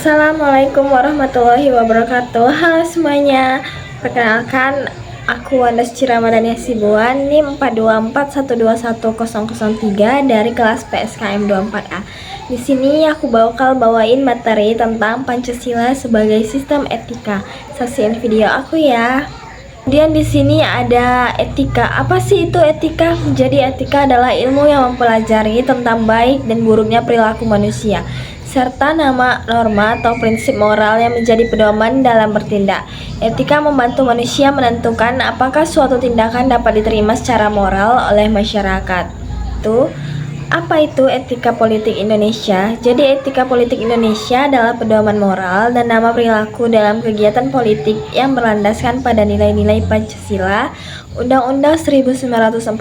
Assalamualaikum warahmatullahi wabarakatuh. Halo semuanya. Perkenalkan, aku Wanda Suci Ramadhani Hasibuan, NIM 424121003 dari kelas PSKM 24A. Di sini aku bakal bawain materi tentang Pancasila sebagai sistem etika. Saksikan video aku ya. Kemudian di sini ada etika. Apa sih itu etika? Jadi etika adalah ilmu yang mempelajari tentang baik dan buruknya perilaku manusia, serta norma atau prinsip moral yang menjadi pedoman dalam bertindak. Etika membantu manusia menentukan apakah suatu tindakan dapat diterima secara moral oleh masyarakat. Apa itu etika politik Indonesia? Jadi etika politik Indonesia adalah pedoman moral dan nama perilaku dalam kegiatan politik yang berlandaskan pada nilai-nilai Pancasila, Undang-Undang 1945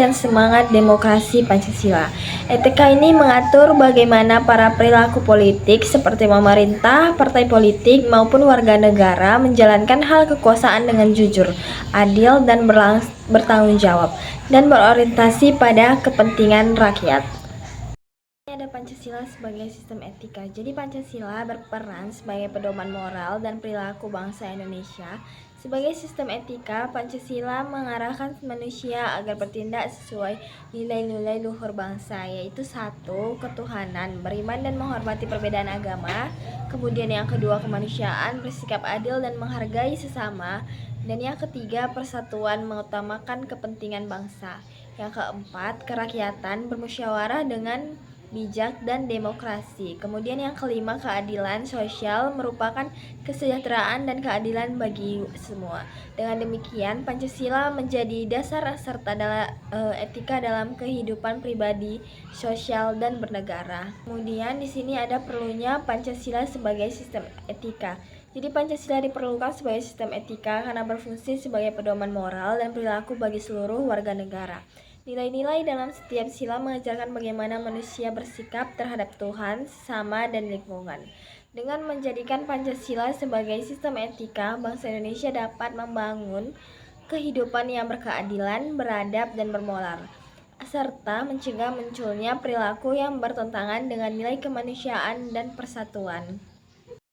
dan semangat demokrasi Pancasila. Etika ini mengatur bagaimana para perilaku politik seperti pemerintah, partai politik maupun warga negara menjalankan hal kekuasaan dengan jujur, adil dan bertanggung jawab dan berorientasi pada kepentingan rakyat. Ada Pancasila sebagai sistem etika. Jadi Pancasila berperan sebagai pedoman moral dan perilaku bangsa Indonesia. Sebagai sistem etika, Pancasila mengarahkan manusia agar bertindak sesuai nilai-nilai luhur bangsa, yaitu 1. Ketuhanan, beriman dan menghormati perbedaan agama. Kemudian yang kedua, kemanusiaan, bersikap adil dan menghargai sesama. Dan yang ketiga, persatuan, mengutamakan kepentingan bangsa. Yang keempat, kerakyatan, bermusyawarah dengan bijak dan demokrasi. Kemudian yang kelima, keadilan sosial, merupakan kesejahteraan dan keadilan bagi semua. Dengan demikian, Pancasila menjadi dasar serta etika dalam kehidupan pribadi, sosial dan bernegara. Kemudian di sini ada perlunya Pancasila sebagai sistem etika. Jadi Pancasila diperlukan sebagai sistem etika karena berfungsi sebagai pedoman moral dan perilaku bagi seluruh warga negara. Nilai-nilai dalam setiap sila mengajarkan bagaimana manusia bersikap terhadap Tuhan, sesama, dan lingkungan. Dengan menjadikan Pancasila sebagai sistem etika, bangsa Indonesia dapat membangun kehidupan yang berkeadilan, beradab, dan bermoral, serta mencegah munculnya perilaku yang bertentangan dengan nilai kemanusiaan dan persatuan.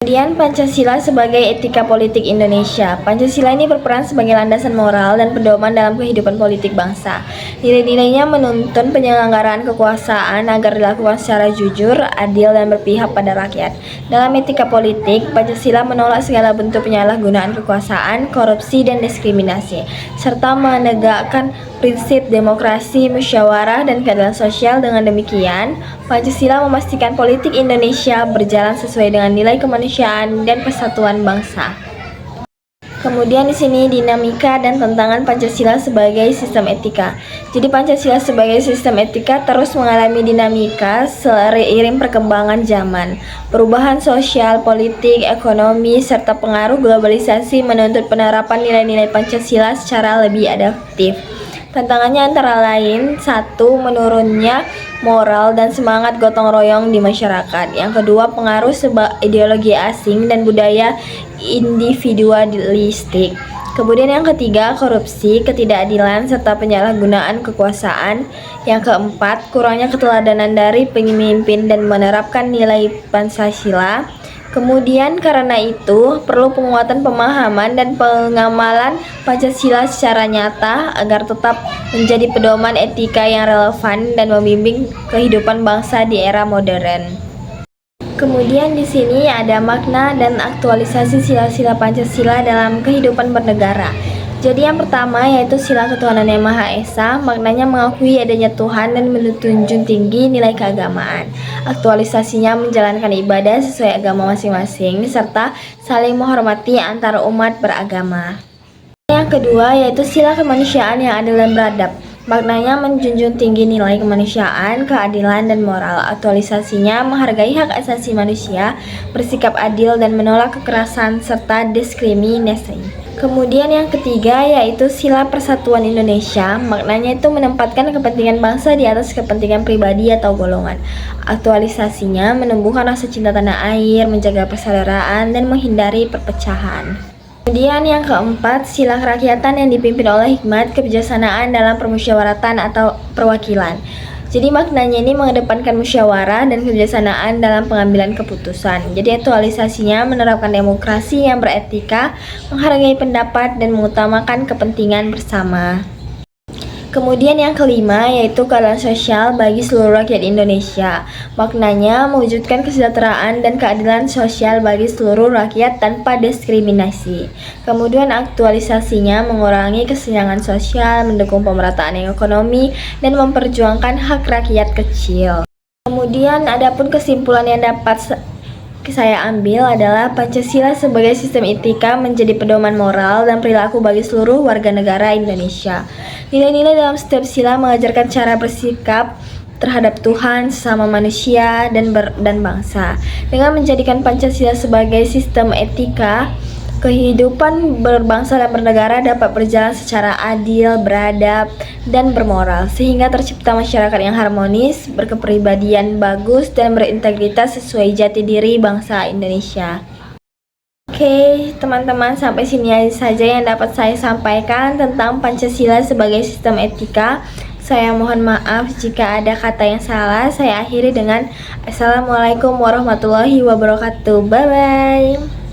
Kemudian Pancasila sebagai etika politik Indonesia. Pancasila ini berperan sebagai landasan moral dan pedoman dalam kehidupan politik bangsa. Nilai-nilainya menuntun penyelenggaraan kekuasaan agar dilakukan secara jujur, adil, dan berpihak pada rakyat. Dalam etika politik, Pancasila menolak segala bentuk penyalahgunaan kekuasaan, korupsi, dan diskriminasi, serta menegakkan prinsip demokrasi, musyawarah, dan keadilan sosial. Dengan demikian, Pancasila memastikan politik Indonesia berjalan sesuai dengan nilai kemanusiaan dan persatuan bangsa. Kemudian di sini dinamika dan tantangan Pancasila sebagai sistem etika. Jadi Pancasila sebagai sistem etika terus mengalami dinamika seiring perkembangan zaman. Perubahan sosial, politik, ekonomi, serta pengaruh globalisasi menuntut penerapan nilai-nilai Pancasila secara lebih adaptif. Tantangannya antara lain, 1. Menurunnya moral dan semangat gotong royong di masyarakat. Yang kedua, pengaruh ideologi asing dan budaya individualistik. Kemudian yang ketiga, korupsi, ketidakadilan, serta penyalahgunaan kekuasaan. Yang keempat, kurangnya keteladanan dari pemimpin dan menerapkan nilai Pancasila. Kemudian karena itu perlu penguatan pemahaman dan pengamalan Pancasila secara nyata agar tetap menjadi pedoman etika yang relevan dan membimbing kehidupan bangsa di era modern. Kemudian di sini ada makna dan aktualisasi sila-sila Pancasila dalam kehidupan bernegara. Jadi yang pertama yaitu sila ketuhanan yang Maha Esa, maknanya mengakui adanya Tuhan dan menjunjung tinggi nilai keagamaan. Aktualisasinya menjalankan ibadah sesuai agama masing-masing serta saling menghormati antar umat beragama. Yang kedua yaitu sila kemanusiaan yang adil dan beradab. Maknanya menjunjung tinggi nilai kemanusiaan, keadilan, dan moral. Aktualisasinya menghargai hak asasi manusia, bersikap adil, dan menolak kekerasan serta diskriminasi. Kemudian yang ketiga yaitu sila persatuan Indonesia. Maknanya itu menempatkan kepentingan bangsa di atas kepentingan pribadi atau golongan. Aktualisasinya menumbuhkan rasa cinta tanah air, menjaga persaudaraan, dan menghindari perpecahan. Kemudian yang keempat, sila kerakyatan yang dipimpin oleh hikmat kebijaksanaan dalam permusyawaratan atau perwakilan. Jadi maknanya ini mengedepankan musyawarah dan kebijaksanaan dalam pengambilan keputusan. Jadi aktualisasinya menerapkan demokrasi yang beretika, menghargai pendapat dan mengutamakan kepentingan bersama. Kemudian yang kelima yaitu keadilan sosial bagi seluruh rakyat Indonesia. Maknanya mewujudkan kesejahteraan dan keadilan sosial bagi seluruh rakyat tanpa diskriminasi. Kemudian aktualisasinya mengurangi kesenjangan sosial, mendukung pemerataan ekonomi, dan memperjuangkan hak rakyat kecil. Kemudian adapun kesimpulan yang dapat saya ambil adalah Pancasila sebagai sistem etika menjadi pedoman moral dan perilaku bagi seluruh warga negara Indonesia. Nilai-nilai dalam setiap sila mengajarkan cara bersikap terhadap Tuhan, sesama manusia, dan bangsa. Dengan menjadikan Pancasila sebagai sistem etika, kehidupan berbangsa dan bernegara dapat berjalan secara adil, beradab, dan bermoral, sehingga tercipta masyarakat yang harmonis, berkepribadian bagus, dan berintegritas sesuai jati diri bangsa Indonesia. Oke, teman-teman, sampai sini saja yang dapat saya sampaikan tentang Pancasila sebagai sistem etika. Saya mohon maaf jika ada kata yang salah. Saya akhiri dengan Assalamualaikum warahmatullahi wabarakatuh. Bye-bye.